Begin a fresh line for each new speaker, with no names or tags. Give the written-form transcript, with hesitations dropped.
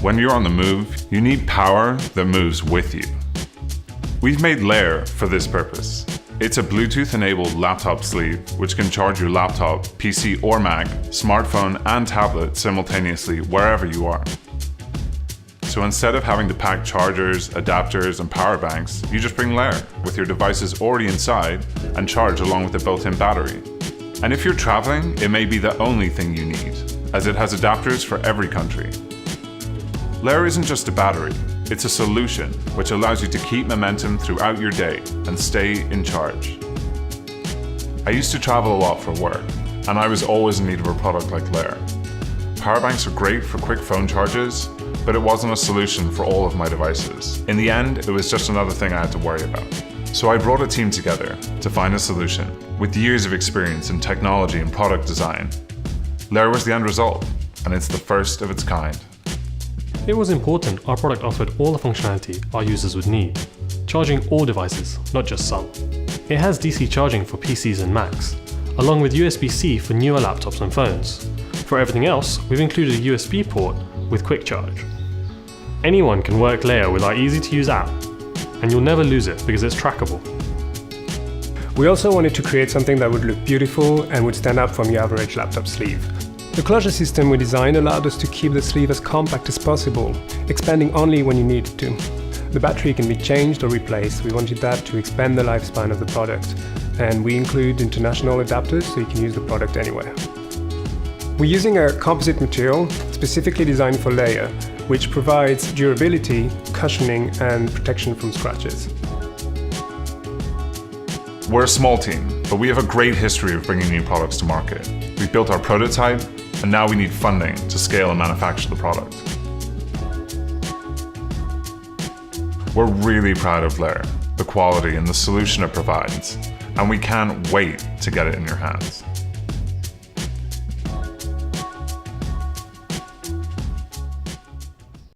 When you're on the move, you need power that moves with you. We've made LAER for this purpose. It's a Bluetooth-enabled laptop sleeve which can charge your laptop, PC or Mac, smartphone and tablet simultaneously wherever you are. So instead of having to pack chargers, adapters and power banks, you just bring LAER with your devices already inside and charge along with the built-in battery. And if you're traveling, it may be the only thing you need, as it has adapters for every country. LAER isn't just a battery, it's a solution which allows you to keep momentum throughout your day and stay in charge. I used to travel a lot for work, and I was always in need of a product like LAER. Power banks are great for quick phone charges, but it wasn't a solution for all of my devices. In the end, it was just another thing I had to worry about. So I brought a team together to find a solution. With years of experience in technology and product design, LAER was the end result, and it's the first of its kind.
It was important our product offered all the functionality our users would need, charging all devices, not just some. It has DC charging for PCs and Macs, along with USB-C for newer laptops and phones. For everything else, we've included a USB port with quick charge. Anyone can work LAER with our easy-to-use app, and you'll never lose it because it's trackable.
We also wanted to create something that would look beautiful and would stand out from your average laptop sleeve. The closure system we designed allowed us to keep the sleeve as compact as possible, expanding only when you need it to. The battery can be changed or replaced. We wanted that to expand the lifespan of the product, and we include international adapters so you can use the product anywhere. We're using a composite material specifically designed for LAER, which provides durability, cushioning, and protection from scratches.
We're a small team, but we have a great history of bringing new products to market. We've built our prototype, and now we need funding to scale and manufacture the product. We're really proud of LAER, the quality and the solution it provides, and we can't wait to get it in your hands.